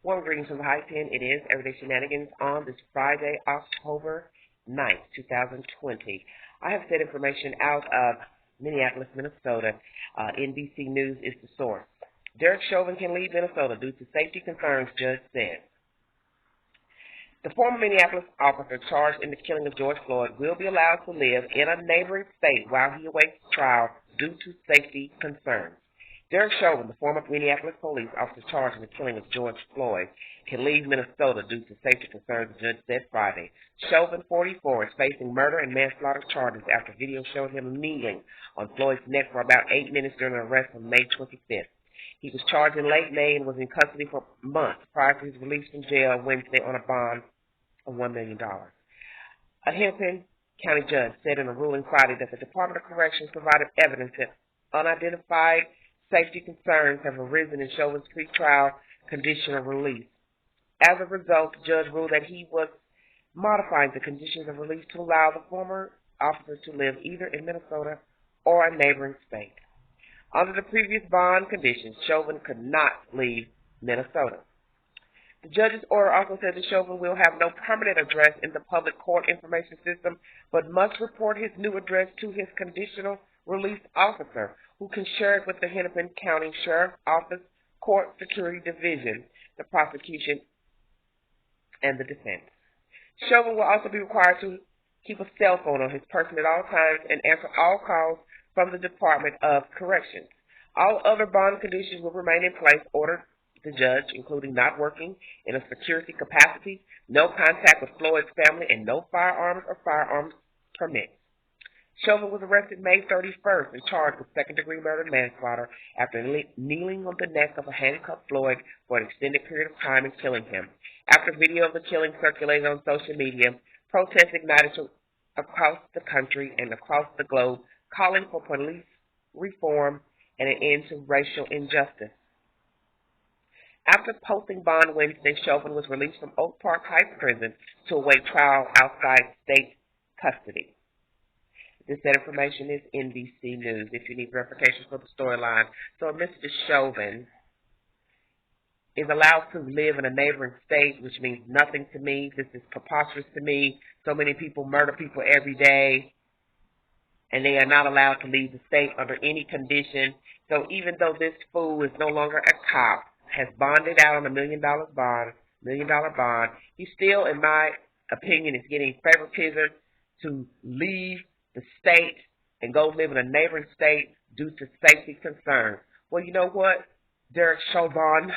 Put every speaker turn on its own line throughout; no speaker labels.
Warm greetings from the High 10. It is Everyday Shenanigans on this Friday, October 9th, 2020. I have said information out of Minneapolis, Minnesota. NBC News is the source. Derek Chauvin can leave Minnesota due to safety concerns, judge says. The former Minneapolis officer charged in the killing of George Floyd will be allowed to live in a neighboring state while he awaits trial due to safety concerns. Derek Chauvin, the former Minneapolis police officer charged in the killing of George Floyd, can leave Minnesota due to safety concerns, the judge said Friday. Chauvin, 44, is facing murder and manslaughter charges after video showed him kneeling on Floyd's neck for about 8 minutes during an arrest on May 25th. He was charged in late May and was in custody for months prior to his release from jail Wednesday on a bond of $1 million. A Hennepin County judge said in a ruling Friday that the Department of Corrections provided evidence that unidentified safety concerns have arisen in Chauvin's pretrial conditional release. As a result, the judge ruled that he was modifying the conditions of release to allow the former officer to live either in Minnesota or a neighboring state. Under the previous bond conditions, Chauvin could not leave Minnesota. The judge's order also said that Chauvin will have no permanent address in the public court information system, but must report his new address to his conditional release officer, who can share it with the Hennepin County Sheriff's Office Court Security Division, the prosecution, and the defense. Chauvin will also be required to keep a cell phone on his person at all times and answer all calls from the Department of Corrections. All other bond conditions will remain in place, ordered the judge, including not working in a security capacity, no contact with Floyd's family, and no firearms or firearms permits. Chauvin was arrested May 31st and charged with second-degree murder and manslaughter after kneeling on the neck of a handcuffed Floyd for an extended period of time and killing him. After video of the killing circulated on social media, protests ignited across the country and across the globe, calling for police reform and an end to racial injustice. After posting bond Wednesday, Chauvin was released from Oak Park Heights Prison to await trial outside state custody. This information is NBC News, if you need verification for the storyline. So Mr. Chauvin is allowed to live in a neighboring state, which means nothing to me. This is preposterous to me. So many people murder people every day, and they are not allowed to leave the state under any condition. So even though this fool is no longer a cop, has bonded out on $1 million bond, he still, in my opinion, is getting favoritism to leave the state and go live in a neighboring state due to safety concerns. Well, you know what, Derek Chauvin,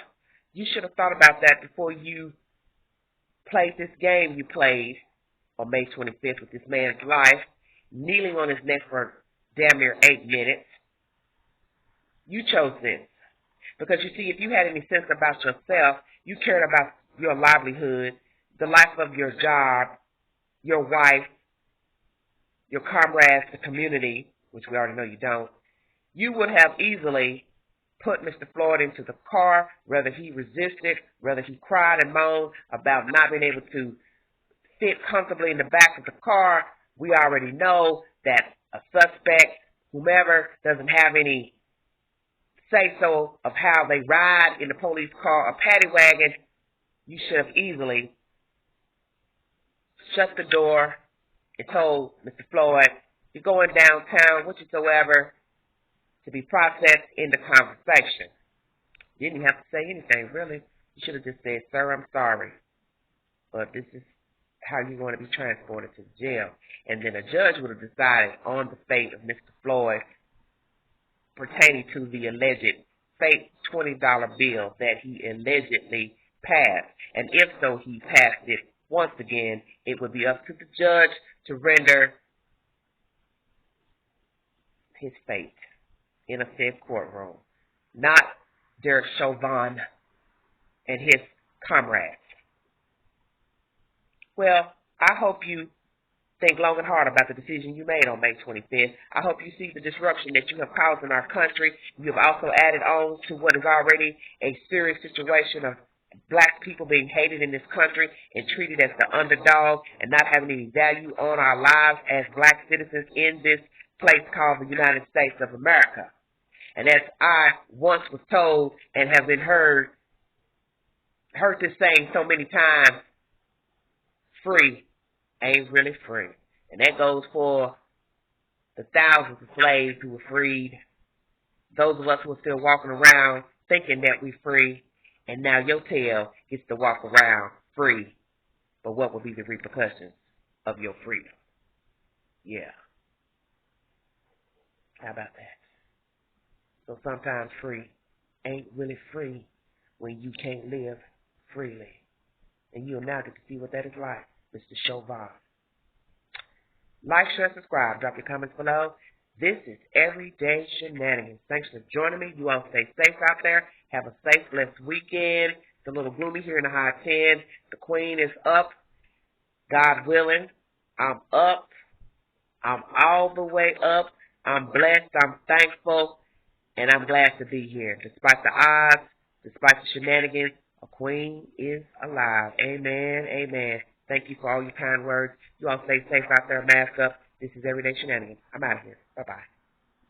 you should have thought about that before you played this game you played on May 25th with this man's life, kneeling on his neck for damn near 8 minutes. You chose this. Because you see, if you had any sense about yourself, you cared about your livelihood, the life of your job, your wife, your comrades, the community, which we already know you don't, you would have easily put Mr. Floyd into the car, whether he resisted, whether he cried and moaned about not being able to fit comfortably in the back of the car. We already know that a suspect, whomever, doesn't have any say-so of how they ride in the police car or paddy wagon. You should have easily shut the door and told Mr. Floyd, you're going downtown, whatsoever, to be processed in the conversation. You didn't have to say anything, really. You should have just said, sir, I'm sorry, but this is how you're going to be transported to jail. And then a judge would have decided on the fate of Mr. Floyd pertaining to the alleged fake $20 bill that he allegedly passed. And if so, he passed it once again, it would be up to the judge to render his fate in a said courtroom, not Derek Chauvin and his comrades. Well, I hope you think long and hard about the decision you made on May 25th. I hope you see the disruption that you have caused in our country. You have also added on to what is already a serious situation of black people being hated in this country and treated as the underdog and not having any value on our lives as black citizens in this place called the United States of America. And as I once was told and have been heard heard this saying so many times, free ain't really free. And that goes for the thousands of slaves who were freed, those of us who are still walking around thinking that we're free, and now your tail gets to walk around free. But what will be the repercussions of your freedom? Yeah. How about that? So sometimes free ain't really free when you can't live freely. And you'll now get to see what that is like, Mr. Chauvin. Like, share, subscribe. Drop your comments below. This is Everyday Shenanigans. Thanks for joining me. You all stay safe out there. Have a safe, blessed weekend. It's a little gloomy here in the high 10. The queen is up. God willing, I'm up. I'm all the way up. I'm blessed. I'm thankful. And I'm glad to be here. Despite the odds, despite the shenanigans, a queen is alive. Amen. Amen. Thank you for all your kind words. You all stay safe out there. Mask up. This is Everyday Shenanigans. I'm out of here. Bye-bye.